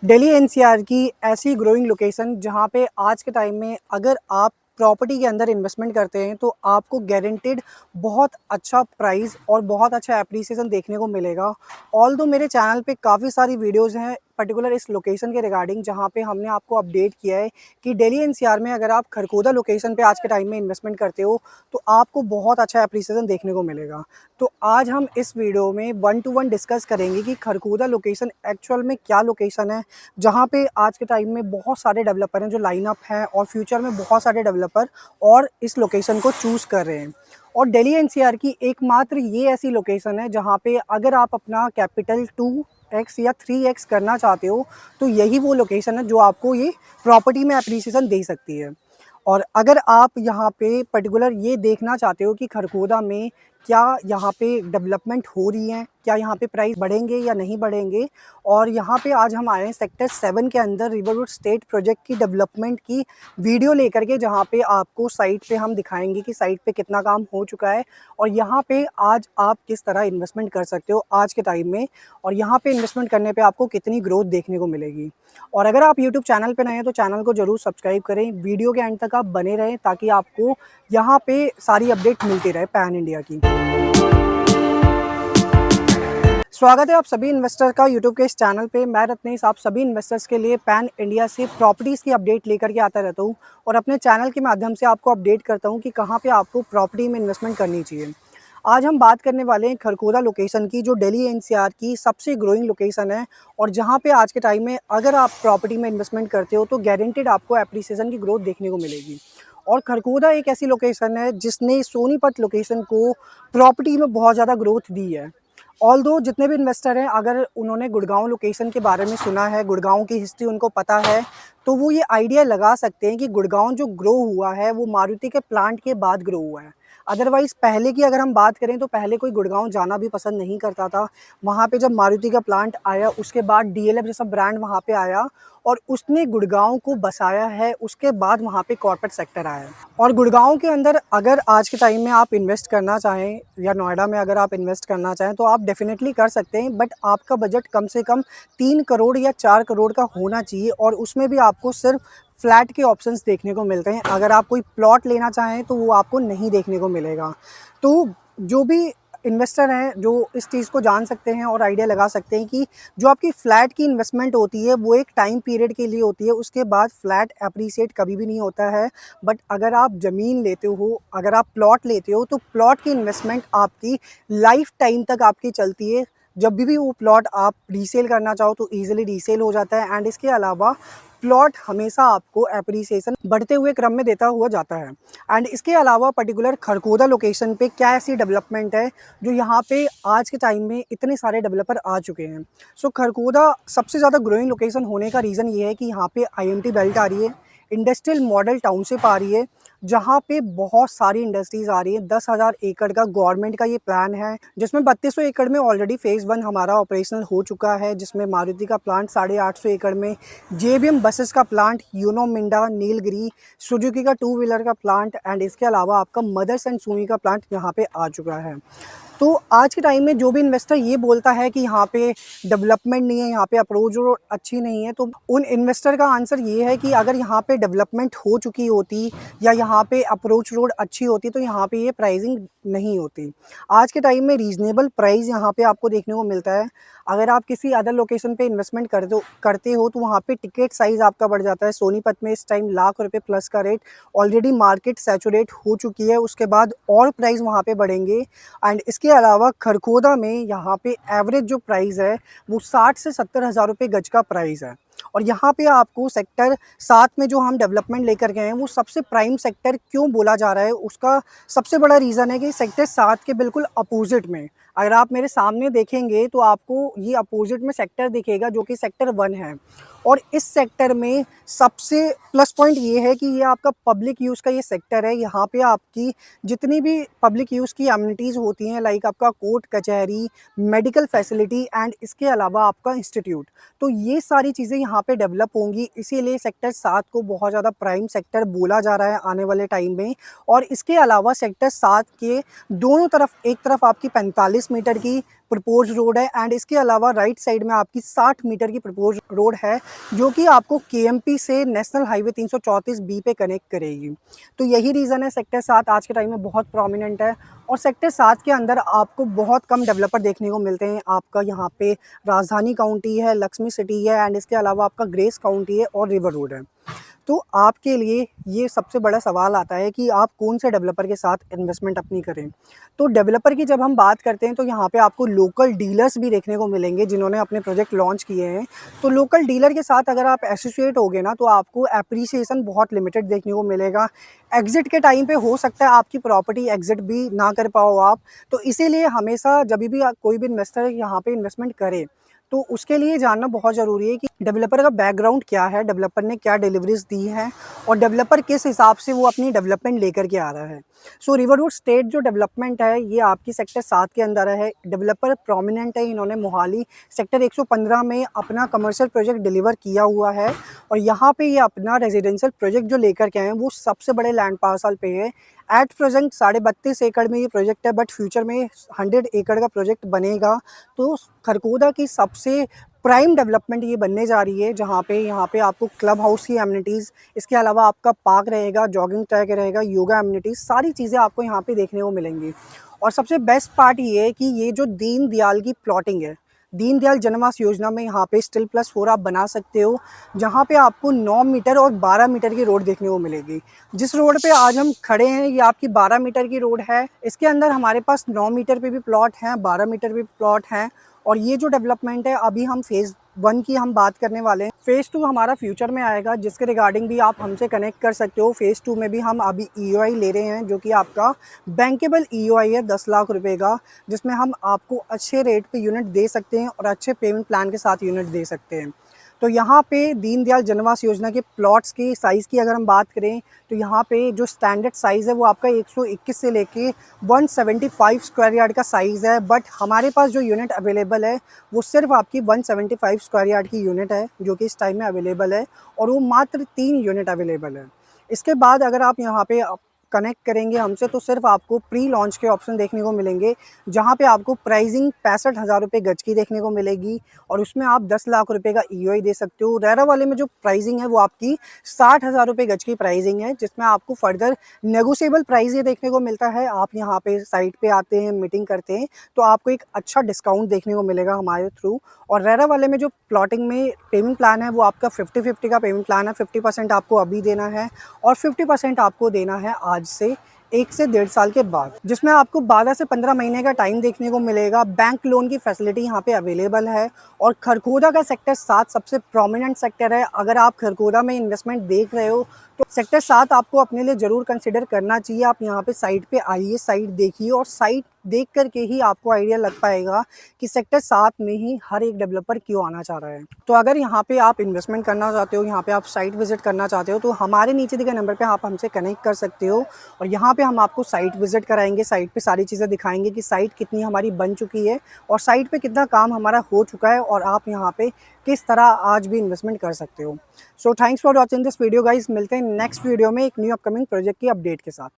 Delhi NCR की ऐसी growing location जहाँ पे आज के टाइम में अगर आप प्रॉपर्टी के अंदर इन्वेस्टमेंट करते हैं तो आपको गारंटेड बहुत अच्छा प्राइस और बहुत अच्छा एप्रिसिएशन देखने को मिलेगा। ऑल्दो मेरे चैनल पे काफ़ी सारी वीडियोस हैं पर्टिकुलर इस लोकेशन के रिगार्डिंग, जहाँ पे हमने आपको अपडेट किया है कि दिल्ली एनसीआर में अगर आप खरखोदा लोकेशन पे आज के टाइम में इन्वेस्टमेंट करते हो तो आपको बहुत अच्छा एप्रिसिएशन देखने को मिलेगा। तो आज हम इस वीडियो में 1 to 1 डिस्कस करेंगे कि खरखोदा लोकेशन एक्चुअल में क्या लोकेशन है, जहाँ पे आज के टाइम में बहुत सारे डेवलपर हैं जो लाइनअप हैं और फ्यूचर में बहुत सारे डेवलपर और इस लोकेशन को चूज़ कर रहे हैं। और दिल्ली एनसीआर की एकमात्र ये ऐसी लोकेशन है जहाँ पे अगर आप अपना कैपिटल 2x या 3x करना चाहते हो तो यही वो लोकेशन है जो आपको ये प्रॉपर्टी में एप्रिसिएशन दे सकती है। और अगर आप यहाँ पे पर्टिकुलर ये देखना चाहते हो कि खरखोदा में क्या यहाँ पे डेवलपमेंट हो रही है, क्या यहाँ पे प्राइस बढ़ेंगे या नहीं बढ़ेंगे, और यहाँ पे आज हम आए हैं सेक्टर 7 के अंदर रिवरवुड स्टेट प्रोजेक्ट की डेवलपमेंट की वीडियो लेकर के, जहाँ पे आपको साइट पे हम दिखाएंगे कि साइट पे कितना काम हो चुका है और यहाँ पे आज आप किस तरह इन्वेस्टमेंट कर सकते हो आज के टाइम में, और यहाँ पे इन्वेस्टमेंट करने पे आपको कितनी ग्रोथ देखने को मिलेगी। और अगर आप यूट्यूब चैनल पे नए हैं तो चैनल को जरूर सब्सक्राइब करें, वीडियो के एंड तक आप बने रहें ताकि आपको यहाँ पे सारी अपडेट मिलती रहे पैन इंडिया की। स्वागत है आप सभी इन्वेस्टर का यूट्यूब के इस चैनल पे। मैं रत्नेश आप सभी इन्वेस्टर्स के लिए पैन इंडिया से प्रॉपर्टीज़ की अपडेट लेकर के आता रहता हूँ और अपने चैनल के माध्यम से आपको अपडेट करता हूँ कि कहाँ पे आपको प्रॉपर्टी में इन्वेस्टमेंट करनी चाहिए। आज हम बात करने वाले हैं खरखोदा लोकेशन की, जो दिल्ली एनसीआर की सबसे ग्रोइंग लोकेशन है और जहाँ पे आज के टाइम में अगर आप प्रॉपर्टी में इन्वेस्टमेंट करते हो तो गारंटेड आपको एप्रिसिएशन की ग्रोथ देखने को मिलेगी। और खरखोदा एक ऐसी लोकेशन है जिसने सोनीपत लोकेशन को प्रॉपर्टी में बहुत ज़्यादा ग्रोथ दी है। ऑल्दो जितने भी इन्वेस्टर हैं अगर उन्होंने गुड़गांव लोकेशन के बारे में सुना है, गुड़गांव की हिस्ट्री उनको पता है, तो वो ये आइडिया लगा सकते हैं कि गुड़गांव जो ग्रो हुआ है वो मारुति के प्लांट के बाद ग्रो हुआ है। अदरवाइज़ पहले की अगर हम बात करें तो पहले कोई गुड़गांव जाना भी पसंद नहीं करता था। वहाँ पे जब मारुति का प्लांट आया उसके बाद डीएलएफ जैसा ब्रांड वहाँ पे आया और उसने गुड़गांव को बसाया है, उसके बाद वहाँ पे कॉर्पोरेट सेक्टर आया। और गुड़गांव के अंदर अगर आज के टाइम में आप इन्वेस्ट करना चाहें या नोएडा में अगर आप इन्वेस्ट करना चाहें तो आप डेफिनेटली कर सकते हैं, बट आपका बजट कम से कम 3 करोड़ या 4 करोड़ का होना चाहिए और उसमें भी आपको सिर्फ फ्लैट के ऑप्शंस देखने को मिलते हैं। अगर आप कोई प्लॉट लेना चाहें तो वो आपको नहीं देखने को मिलेगा। तो जो भी इन्वेस्टर हैं जो इस चीज़ को जान सकते हैं और आइडिया लगा सकते हैं कि जो आपकी फ़्लैट की इन्वेस्टमेंट होती है वो एक टाइम पीरियड के लिए होती है, उसके बाद फ्लैट एप्रिसिएट कभी भी नहीं होता है। बट अगर आप ज़मीन लेते हो, अगर आप प्लॉट लेते हो तो प्लॉट की इन्वेस्टमेंट आपकी लाइफ टाइम तक आपकी चलती है। जब भी वो प्लॉट आप रीसेल करना चाहो तो ईजिली रीसेल हो जाता है एंड इसके अलावा प्लॉट हमेशा आपको एप्रिसिएशन बढ़ते हुए क्रम में देता हुआ जाता है। एंड इसके अलावा पर्टिकुलर खरखोदा लोकेशन पे क्या ऐसी डेवलपमेंट है जो यहाँ पे आज के टाइम में इतने सारे डेवलपर आ चुके हैं। सो खरखोदा सबसे ज़्यादा ग्रोइंग लोकेशन होने का रीज़न ये है कि यहाँ पे आईएमटी बेल्ट आ रही है, इंडस्ट्रियल मॉडल टाउनशिप आ रही है, जहाँ पे बहुत सारी इंडस्ट्रीज़ आ रही है। 10,000 एकड़ का गवर्नमेंट का ये प्लान है जिसमें 3200 एकड़ में ऑलरेडी फ़ेज़ 1 हमारा ऑपरेशनल हो चुका है, जिसमें मारुति का प्लांट 850 एकड़ में, जेबीएम बसेस का प्लांट, यूनो मिंडा, नीलगिरी, सुजुकी का 2 व्हीलर का प्लांट एंड इसके अलावा आपका मदर्स एंड सुमी का प्लांट यहाँ पे आ चुका है। तो आज के टाइम में जो भी इन्वेस्टर ये बोलता है कि यहाँ पे डेवलपमेंट नहीं है, यहाँ पे अप्रोच रोड अच्छी नहीं है, तो उन इन्वेस्टर का आंसर ये है कि अगर यहाँ पे डेवलपमेंट हो चुकी होती या यहाँ पे अप्रोच रोड अच्छी होती तो यहाँ पे ये प्राइसिंग नहीं होती। आज के टाइम में रीज़नेबल प्राइस यहाँ पे आपको देखने को मिलता है। अगर आप किसी अदर लोकेशन पे इन्वेस्टमेंट करते हो तो वहाँ पे टिकट साइज़ आपका बढ़ जाता है। सोनीपत में इस टाइम लाख रुपए प्लस का रेट, ऑलरेडी मार्केट सैचुरेट हो चुकी है, उसके बाद और प्राइस वहाँ पे बढ़ेंगे। एंड इसके अलावा खरखोदा में यहाँ पे एवरेज जो प्राइस है वो 60 से 70 हज़ार रुपये गज का प्राइस है। और यहाँ पे आपको सेक्टर 7 में जो हम डेवलपमेंट लेकर गए हैं वो सबसे प्राइम सेक्टर क्यों बोला जा रहा है, उसका सबसे बड़ा रीज़न है कि सेक्टर 7 के बिल्कुल अपोजिट में, अगर आप मेरे सामने देखेंगे तो आपको ये अपोजिट में सेक्टर दिखेगा जो कि सेक्टर 1 है। और इस सेक्टर में सबसे प्लस पॉइंट ये है कि ये आपका पब्लिक यूज़ का ये सेक्टर है। यहाँ पे आपकी जितनी भी पब्लिक यूज़ की एमिनिटीज़ होती हैं, लाइक आपका कोर्ट कचहरी, मेडिकल फैसिलिटी एंड इसके अलावा आपका इंस्टीट्यूट, तो ये सारी चीज़ें यहाँ पे डेवलप होंगी। इसीलिए सेक्टर 7 को बहुत ज़्यादा प्राइम सेक्टर बोला जा रहा है आने वाले टाइम में। और इसके अलावा सेक्टर 7 के दोनों तरफ, एक तरफ आपकी 45 मीटर की प्रपोज रोड है एंड इसके अलावा राइट साइड में आपकी 60 मीटर की प्रपोज रोड है जो कि आपको केएमपी से नेशनल हाईवे 334 बी पे कनेक्ट करेगी। तो यही रीज़न है सेक्टर 7 आज के टाइम में बहुत प्रोमिनेंट है। और सेक्टर 7 के अंदर आपको बहुत कम डेवलपर देखने को मिलते हैं। आपका यहाँ पे राजधानी काउंटी है, लक्ष्मी सिटी है एंड इसके अलावा आपका ग्रेस काउंटी है और रिवर रोड है। तो आपके लिए ये सबसे बड़ा सवाल आता है कि आप कौन से डेवलपर के साथ इन्वेस्टमेंट अपनी करें। तो डेवलपर की जब हम बात करते हैं तो यहाँ पे आपको लोकल डीलर्स भी देखने को मिलेंगे जिन्होंने अपने प्रोजेक्ट लॉन्च किए हैं। तो लोकल डीलर के साथ अगर आप एसोसिएट होगे ना तो आपको एप्रिसिएशन बहुत लिमिटेड देखने को मिलेगा। एग्ज़िट के टाइम पे हो सकता है आपकी प्रॉपर्टी एग्ज़िट भी ना कर पाओ आप। तो इसीलिए हमेशा जब भी कोई भी इन्वेस्टर यहाँ पे इन्वेस्टमेंट करे तो उसके लिए जानना बहुत ज़रूरी है कि डेवलपर का बैकग्राउंड क्या है, डेवलपर ने क्या डिलीवरीज दी हैं और डेवलपर किस हिसाब से वो अपनी डेवलपमेंट लेकर के आ रहा है। सो रिवरवुड स्टेट जो डेवलपमेंट है ये आपकी सेक्टर 7 के अंदर है। डेवलपर प्रोमिनेंट है, इन्होंने मोहाली सेक्टर 115 में अपना कमर्शियल प्रोजेक्ट डिलीवर किया हुआ है और यहाँ पे ये अपना रेजिडेंशियल प्रोजेक्ट जो लेकर के आए हैं वो सबसे बड़े लैंड पार्सल पे है। एट प्रेजेंट 32.5 एकड़ में ये प्रोजेक्ट है, बट फ्यूचर में 100 एकड़ का प्रोजेक्ट बनेगा। तो खरगोदा की सबसे प्राइम डेवलपमेंट ये बनने जा रही है जहाँ पे यहाँ पे आपको क्लब हाउस की एमिनिटीज़, इसके अलावा आपका पार्क रहेगा, जॉगिंग ट्रैक रहेगा, योगा एमिनिटीज़, सारी चीज़ें आपको यहाँ पे देखने को मिलेंगी। और सबसे बेस्ट पार्ट ये है कि ये जो दीनदयाल की प्लॉटिंग है, दीनदयाल जनवास योजना में यहाँ पे स्टिल +4 आप बना सकते हो, जहाँ पे आपको 9 मीटर और 12 मीटर की रोड देखने को मिलेगी। जिस रोड पे आज हम खड़े हैं ये आपकी 12 मीटर की रोड है। इसके अंदर हमारे पास 9 मीटर पे भी प्लॉट हैं, 12 मीटर पे प्लॉट हैं। और ये जो डेवलपमेंट है अभी हम फेज़ 1 की हम बात करने वाले हैं। फेज़ 2 हमारा फ्यूचर में आएगा जिसके रिगार्डिंग भी आप हमसे कनेक्ट कर सकते हो। फेज़ 2 में भी हम अभी ईओआई ले रहे हैं जो कि आपका बैंकेबल ईओआई है 10 लाख रुपए का, जिसमें हम आपको अच्छे रेट पे यूनिट दे सकते हैं और अच्छे पेमेंट प्लान के साथ यूनिट दे सकते हैं। तो यहाँ पे दीनदयाल जनवास योजना के प्लॉट्स की साइज़ की अगर हम बात करें तो यहाँ पे जो स्टैंडर्ड साइज़ है वो आपका 121 से लेके 175 स्क्वायर यार्ड का साइज़ है। बट हमारे पास जो यूनिट अवेलेबल है वो सिर्फ आपकी 175 स्क्वायर यार्ड की यूनिट है जो कि इस टाइम में अवेलेबल है और वो मात्र 3 यूनिट अवेलेबल है। इसके बाद अगर आप यहाँ पे कनेक्ट करेंगे हमसे तो सिर्फ आपको प्री लॉन्च के ऑप्शन देखने को मिलेंगे जहाँ पे आपको प्राइसिंग 65,000 रुपये गज की देखने को मिलेगी और उसमें आप 10 लाख रुपए का ईओआई दे सकते हो। रेरा वाले में जो प्राइसिंग है वो आपकी 60,000 रुपये गज की प्राइसिंग है, जिसमें आपको फर्दर नेगोशिएबल प्राइस ये देखने को मिलता है। आप यहाँ पे साइट पे आते हैं, मीटिंग करते हैं तो आपको एक अच्छा डिस्काउंट देखने को मिलेगा हमारे थ्रू। और रेरा वाले में जो प्लॉटिंग में पेमेंट प्लान है वो आपका 50-50 का पेमेंट प्लान है। 50% आपको अभी देना है और 50% आपको देना है आज से 1 से 1.5 साल के बाद, जिसमें आपको 12 से 15 महीने का टाइम देखने को मिलेगा। बैंक लोन की फैसिलिटी यहाँ पे अवेलेबल है और खरगोदा का सेक्टर 7 सबसे प्रोमिनेंट सेक्टर है। अगर आप खरगोदा में इन्वेस्टमेंट देख रहे हो तो सेक्टर 7 आपको अपने लिए ज़रूर कंसिडर करना चाहिए। आप यहाँ पे साइट पे आइए, साइट देखिए और साइट देख करके ही आपको आइडिया लग पाएगा कि सेक्टर 7 में ही हर एक डेवलपर क्यों आना चाह रहा है। तो अगर यहाँ पे आप इन्वेस्टमेंट करना चाहते हो, यहाँ पे आप साइट विजिट करना चाहते हो तो हमारे नीचे दिए गए नंबर पे आप हमसे कनेक्ट कर सकते हो और यहाँ पे हम आपको साइट विजिट कराएंगे। साइट पे सारी चीज़ें दिखाएंगे कि साइट कितनी हमारी बन चुकी है और साइट पे कितना काम हमारा हो चुका है और आप यहाँ पे किस तरह आज भी इन्वेस्टमेंट कर सकते हो। So thanks for watching this video guys. मिलते हैं नेक्स्ट वीडियो में एक न्यू अपकमिंग प्रोजेक्ट की अपडेट के साथ।